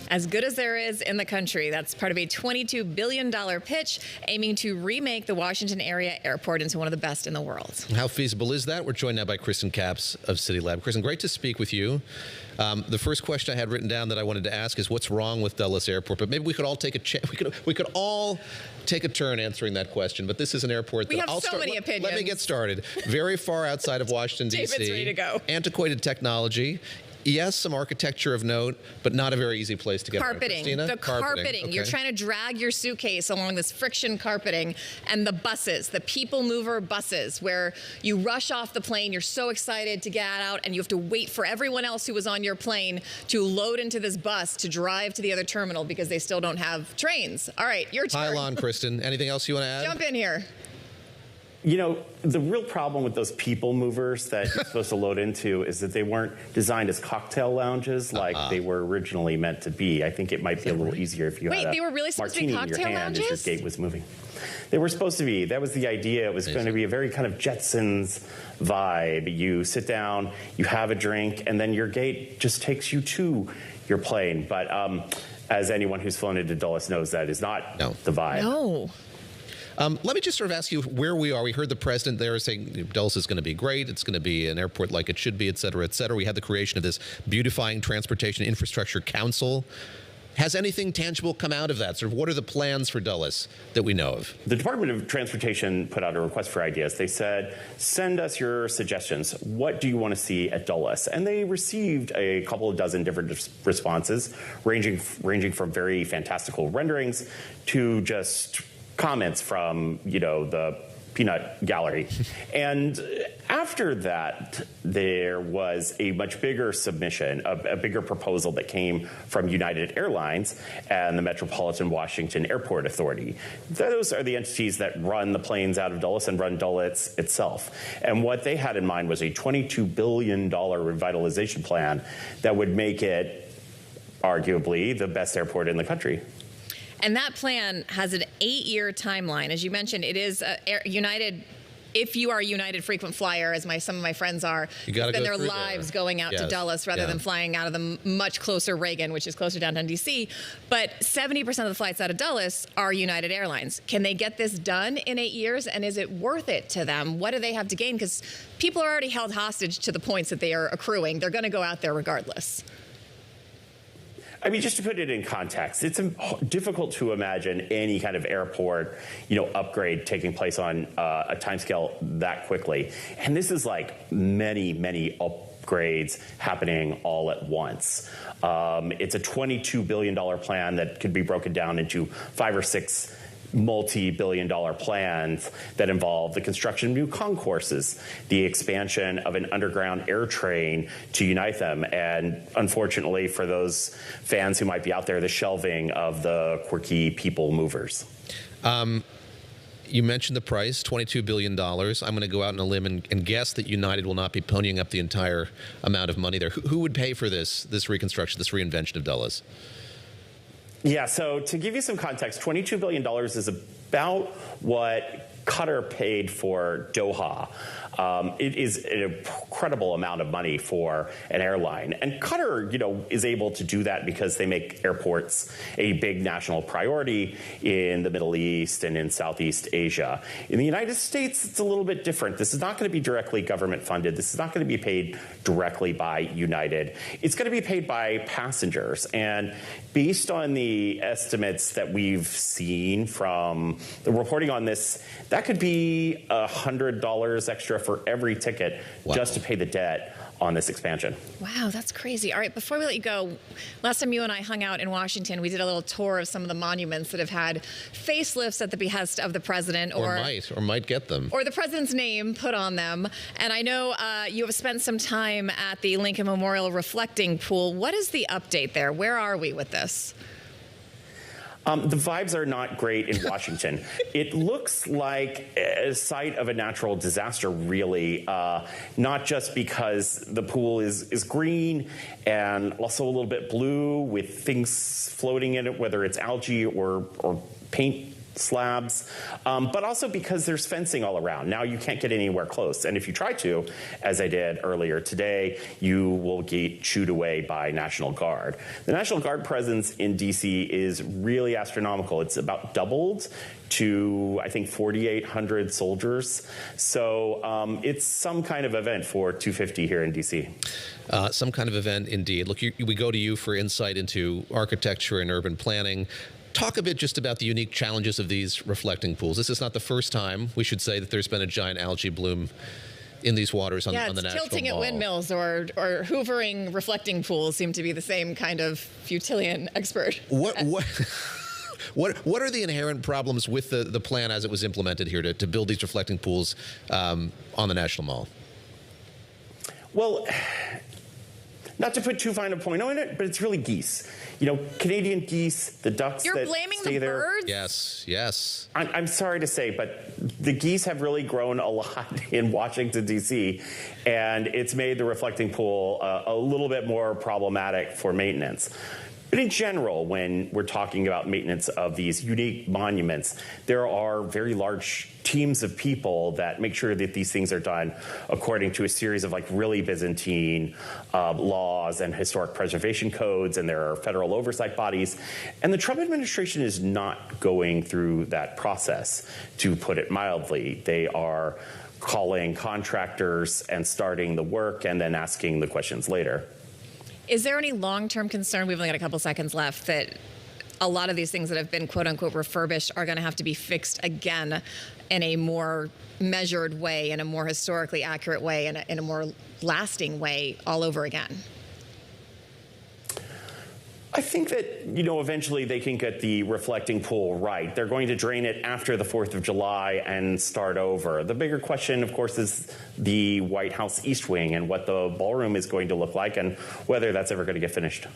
As good as there is in the country. That's part of a $22 billion pitch aiming to remake the Washington area airport into one of the best in the world. How feasible is that? We're joined now by Kriston Capps of CityLab. Kriston, great to speak with you. The first question I had written down that I wanted to ask is what's wrong with Dulles Airport? But maybe we could all take we could all take a turn answering that question. But this is an airport that we have so many opinions. Let me get started. Very far outside of Washington, D.C. David's ready to go. Antiquated technology. Yes, some architecture of note, but not a very easy place to get carpeting. Christina? The carpeting. Okay. You're trying to drag your suitcase along this friction carpeting, and the buses, the people mover buses, where you rush off the plane, you're so excited to get out, and you have to wait for everyone else who was on your plane to load into this bus to drive to the other terminal because they still don't have trains. All right, your turn. Pile on, Kriston. Anything else you want to add? Jump in here. You know, the real problem with those people movers that you're supposed to load into is that they weren't designed as cocktail lounges like they were originally meant to be. I think it might be a little easier if you had they were really supposed to be martini in your hand cocktail as your gate was moving. They were supposed to be. That was the idea. It was going to be a very kind of Jetsons vibe. You sit down, you have a drink, and then your gate just takes you to your plane. But as anyone who's flown into Dulles knows, that is not the vibe. No. Let me just sort of ask you where we are. We heard the president there saying Dulles is going to be great. It's going to be an airport like it should be, et cetera, et cetera. We had the creation of this Beautifying Transportation Infrastructure Council. Has anything tangible come out of that? Sort of what are the plans for Dulles that we know of? The Department of Transportation put out a request for ideas. They said, send us your suggestions. What do you want to see at Dulles? And they received a couple of dozen different responses, ranging from very fantastical renderings to just comments from, you know, the peanut gallery. And after that, there was a much bigger submission, a bigger proposal that came from United Airlines and the Metropolitan Washington Airport Authority. Those are the entities that run the planes out of Dulles and run Dulles itself. And what they had in mind was a $22 billion revitalization plan that would make it arguably the best airport in the country. And that plan has an 8-year timeline. As you mentioned, it is United. If you are a United frequent flyer, as some of my friends are, spend their lives going out to Dulles rather than flying out of the much closer Reagan, which is closer downtown D.C. But 70% of the flights out of Dulles are United Airlines. Can they get this done in 8 years? And is it worth it to them? What do they have to gain? Because people are already held hostage to the points that they are accruing. They're going to go out there regardless. I mean, just to put it in context, it's difficult to imagine any kind of airport, upgrade taking place on a timescale that quickly. And this is like many, many upgrades happening all at once. It's a $22 billion plan that could be broken down into 5 or 6 multi-billion-dollar plans that involve the construction of new concourses, the expansion of an underground air train to unite them, and unfortunately for those fans who might be out there, the shelving of the quirky people movers. You mentioned the price, $22 billion. I'm going to go out on a limb and guess that United will not be ponying up the entire amount of money there. Who would pay for this reconstruction, this reinvention of Dulles? Yeah, so to give you some context, $22 billion is about what Qatar paid for Doha. It is an incredible amount of money for an airline. And Qatar, is able to do that because they make airports a big national priority in the Middle East and in Southeast Asia. In the United States, it's a little bit different. This is not going to be directly government funded. This is not going to be paid directly by United. It's going to be paid by passengers. And based on the estimates that we've seen from the reporting on this, that could be $100 extra for every ticket just to pay the debt on this expansion. Wow, that's crazy. All right, before we let you go, last time you and I hung out in Washington, we did a little tour of some of the monuments that have had facelifts at the behest of the president. Or might get them. Or the president's name put on them. And I know you have spent some time at the Lincoln Memorial Reflecting Pool. What is the update there? Where are we with this? The vibes are not great in Washington. It looks like a site of a natural disaster, really, not just because the pool is green and also a little bit blue with things floating in it, whether it's algae or paint slabs, but also because there's fencing all around. Now you can't get anywhere close. And if you try to, as I did earlier today, you will get chewed away by National Guard. The National Guard presence in D.C. is really astronomical. It's about doubled to, I think, 4,800 soldiers. So it's some kind of event for 250 here in D.C. Some kind of event, indeed. Look, we go to you for insight into architecture and urban planning. Talk a bit just about the unique challenges of these reflecting pools. This is not the first time, we should say, that there's been a giant algae bloom in these waters on the National Mall. Tilting at windmills or hoovering reflecting pools seem to be the same kind of Futilian expert. What are the inherent problems with the plan as it was implemented here to build these reflecting pools on the National Mall? Well, not to put too fine a point on it, but it's really geese. Canadian geese, the ducks You're that blaming stay the there. birds? Yes. I'm sorry to say, but the geese have really grown a lot in Washington, D.C., and it's made the reflecting pool a little bit more problematic for maintenance. But in general, when we're talking about maintenance of these unique monuments, there are very large teams of people that make sure that these things are done according to a series of really Byzantine laws and historic preservation codes, and there are federal oversight bodies. And the Trump administration is not going through that process, to put it mildly. They are calling contractors and starting the work and then asking the questions later. Is there any long-term concern, we've only got a couple seconds left, that a lot of these things that have been quote-unquote refurbished are going to have to be fixed again in a more measured way, in a more historically accurate way, and in a more lasting way all over again? I think that, eventually they can get the reflecting pool right. They're going to drain it after the 4th of July and start over. The bigger question, of course, is the White House East Wing and what the ballroom is going to look like and whether that's ever going to get finished.